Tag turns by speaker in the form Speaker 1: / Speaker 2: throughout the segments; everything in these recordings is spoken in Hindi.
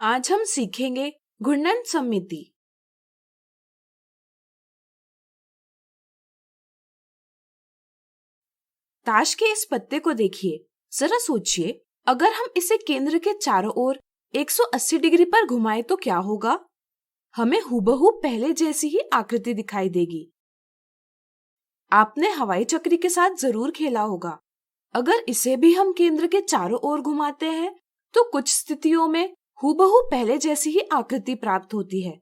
Speaker 1: आज हम सीखेंगे घूर्णन सममिति। ताश के इस पत्ते को देखिए, जरा सोचिए, अगर हम इसे केंद्र के चारों ओर 180 डिग्री पर घुमाएं तो क्या होगा? हमें हूबहू पहले जैसी ही आकृति दिखाई देगी। आपने हवाई चक्री के साथ जरूर खेला होगा। अगर इसे भी हम केंद्र के चारों ओर घुमाते हैं तो कुछ स्थितियों में हूबहू पहले जैसी ही आकृति प्राप्त होती है।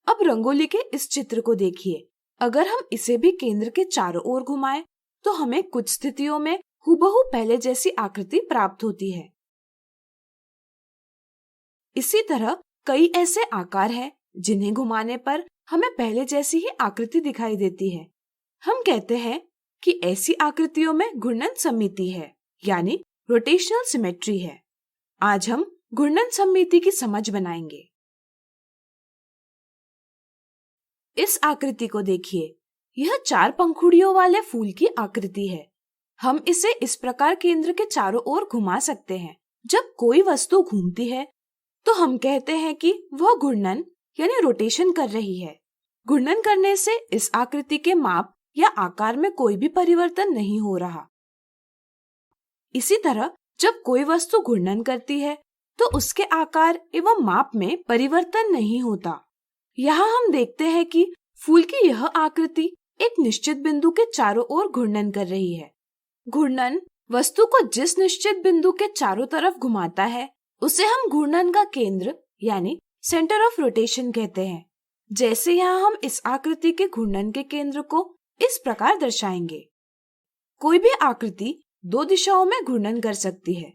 Speaker 1: अब रंगोली के इस चित्र को देखिए। अगर हम इसे भी केंद्र के चारों ओर घुमाएं तो हमें कुछ स्थितियों में हूबहू पहले जैसी आकृति प्राप्त होती है। इसी तरह कई ऐसे आकार हैं जिन्हें घुमाने पर हमें पहले जैसी ही आकृति दिखाई देती है। हम कहते हैं कि ऐसी आकृतियों में घूर्णन सममिति है, यानी रोटेशनल सिमेट्री है। आज हम घूर्णन सममिति की समझ बनाएंगे। इस आकृति को देखिए, यह 4 पंखुड़ियों वाले फूल की आकृति है। हम इसे इस प्रकार केंद्र के चारों ओर घुमा सकते हैं। जब कोई वस्तु घूमती है तो हम कहते हैं कि वह घूर्णन यानी रोटेशन कर रही है। घूर्णन करने से इस आकृति के माप या आकार में कोई भी परिवर्तन नहीं हो रहा। इसी तरह जब कोई वस्तु घूर्णन करती है तो उसके आकार एवं माप में परिवर्तन नहीं होता। यहाँ हम देखते हैं कि फूल की यह आकृति एक निश्चित बिंदु के चारों ओर घूर्णन कर रही है। घूर्णन वस्तु को जिस निश्चित बिंदु के चारों तरफ घुमाता है उसे हम घूर्णन का केंद्र यानी सेंटर ऑफ रोटेशन कहते हैं। जैसे यहाँ हम इस आकृति के घूर्णन के केंद्र को इस प्रकार दर्शाएंगे। कोई भी आकृति 2 दिशाओं में घूर्णन कर सकती है।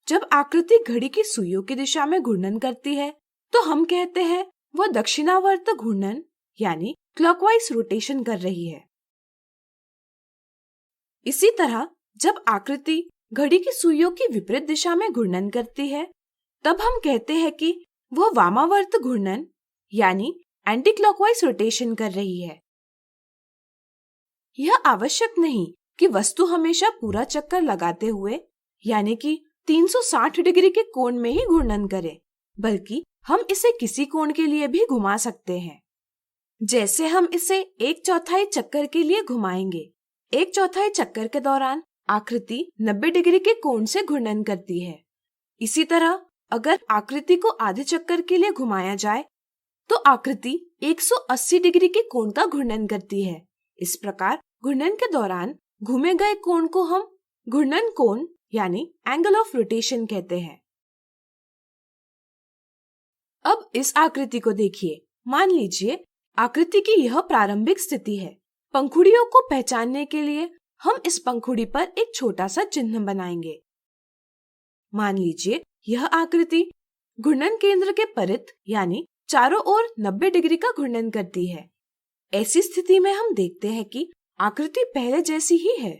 Speaker 1: जब आकृति घड़ी की सुइयों की दिशा में घूर्णन करती है तो हम कहते हैं वह दक्षिणावर्त घूर्णन यानी क्लॉकवाइज रोटेशन कर रही है। इसी तरह जब आकृति घड़ी की सुइयों की विपरीत दिशा में घूर्णन करती है तब हम कहते हैं कि वह वामावर्त घूर्णन यानी एंटी क्लॉकवाइज रोटेशन कर रही है। यह आवश्यक नहीं कि वस्तु हमेशा पूरा चक्कर लगाते हुए यानी कि 360 डिग्री के कोण में ही घूर्णन करे, बल्कि हम इसे किसी कोण के लिए भी घुमा सकते हैं। जैसे हम इसे 1/4 चक्कर के लिए घुमाएंगे। 1/4 चक्कर के दौरान आकृति 90 डिग्री के कोण से घूर्णन करती है। इसी तरह अगर आकृति को आधे चक्कर के लिए घुमाया जाए तो आकृति 180 डिग्री के कोण का घूर्णन करती है। इस प्रकार घूर्णन के दौरान घूमे गए कोण को हम घूर्णन कोण यानी एंगल ऑफ रोटेशन कहते हैं। अब इस आकृति को देखिए। मान लीजिए आकृति की यह प्रारंभिक स्थिति है। पंखुड़ियों को पहचानने के लिए हम इस पंखुड़ी पर एक छोटा सा चिन्ह बनाएंगे। मान लीजिए यह आकृति घूर्णन केंद्र के परित यानी चारों ओर 90 डिग्री का घूर्णन करती है। ऐसी स्थिति में हम देखते हैं कि आकृति पहले जैसी ही है।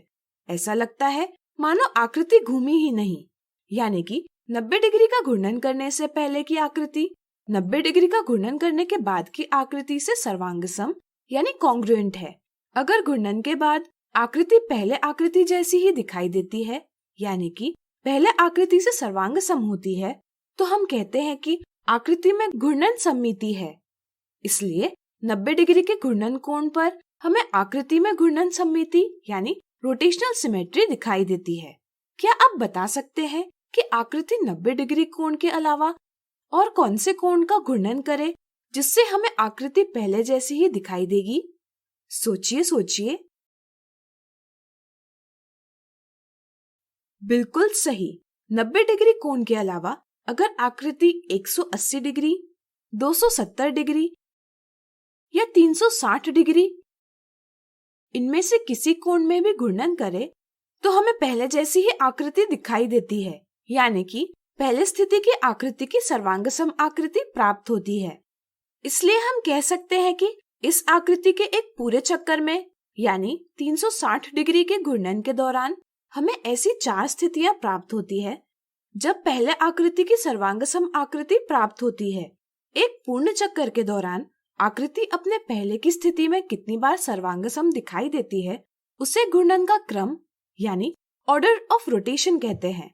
Speaker 1: ऐसा लगता है मानो आकृति घूमी ही नहीं, यानी कि 90 डिग्री का घूर्णन करने से पहले की आकृति 90 डिग्री का घूर्णन करने के बाद की आकृति से सर्वांगसम यानी कॉन्ग्रुएंट है। अगर घूर्णन के बाद आकृति पहले आकृति जैसी ही दिखाई देती है, यानी कि पहले आकृति से सर्वांगसम होती है, तो हम कहते हैं कि आकृति में घूर्णन सममिति है। इसलिए 90 डिग्री के घूर्णन कोण पर हमें आकृति में घूर्णन सममिति यानी रोटेशनल सिमेट्री दिखाई देती है। क्या आप बता सकते हैं कि आकृति 90 डिग्री कोण के अलावा और कौन से कोण का घूर्णन करे जिससे हमें आकृति पहले जैसी ही दिखाई देगी? सोचिए सोचिए। बिल्कुल सही। 90 डिग्री कोण के अलावा अगर आकृति 180 डिग्री, 270 डिग्री या 360 डिग्री इनमें से किसी कोण में भी घूर्णन करे तो हमें पहले जैसी ही आकृति दिखाई देती है, यानी कि पहले स्थिति की आकृति की सर्वांगसम आकृति प्राप्त होती है। इसलिए हम कह सकते हैं कि इस आकृति के एक पूरे चक्कर में यानी 360 डिग्री के घूर्णन के दौरान हमें ऐसी 4 स्थितियां प्राप्त होती है जब पहले आकृति की सर्वांगसम आकृति प्राप्त होती है। एक पूर्ण चक्कर के दौरान आकृति अपने पहले की स्थिति में कितनी बार सर्वांगसम दिखाई देती है उसे घूर्णन का क्रम यानी ऑर्डर ऑफ रोटेशन कहते हैं।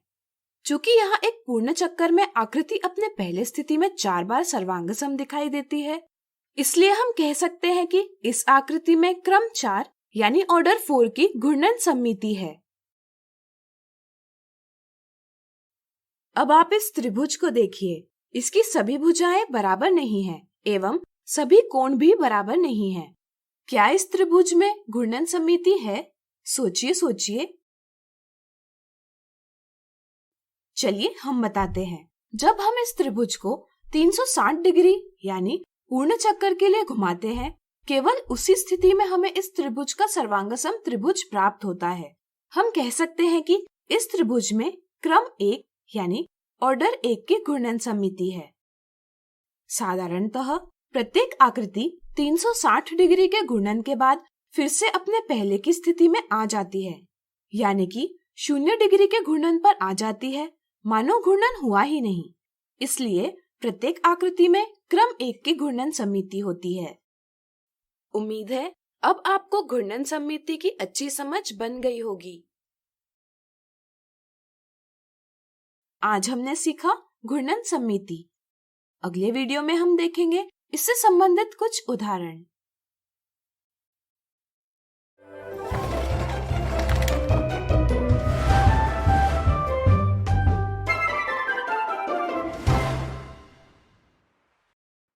Speaker 1: चूंकि यहाँ एक पूर्ण चक्कर में आकृति अपने पहले स्थिति में 4 बार सर्वांगसम दिखाई देती है, इसलिए हम कह सकते हैं कि इस आकृति में क्रम 4 यानी ऑर्डर 4 की घूर्णन सममिति है। अब आप इस त्रिभुज को देखिए। इसकी सभी भुजाएं बराबर नहीं हैं एवं सभी कोण भी बराबर नहीं हैं। क्या इस त्रिभुज में घूर्णन सममिति है? सोचिए। चलिए हम बताते हैं। जब हम इस त्रिभुज को 360 डिग्री यानी पूर्ण चक्कर के लिए घुमाते हैं, केवल उसी स्थिति में हमें इस त्रिभुज का सर्वांगसम त्रिभुज प्राप्त होता है। हम कह सकते हैं कि इस त्रिभुज में क्रम 1 यानी ऑर्डर 1 की घूर्णन सममिति है। साधारणतः प्रत्येक आकृति 360 डिग्री के घूर्णन के बाद फिर से अपने पहले की स्थिति में आ जाती है, यानी कि 0 डिग्री के घूर्णन पर आ जाती है, मानो घूर्णन हुआ ही नहीं। इसलिए प्रत्येक आकृति में क्रम 1 की घूर्णन सममिति होती है। उम्मीद है अब आपको घूर्णन सममिति की अच्छी समझ बन गई होगी। आज हमने सीखा घूर्णन सममिति। अगले वीडियो में हम देखेंगे इससे संबंधित कुछ उदाहरण।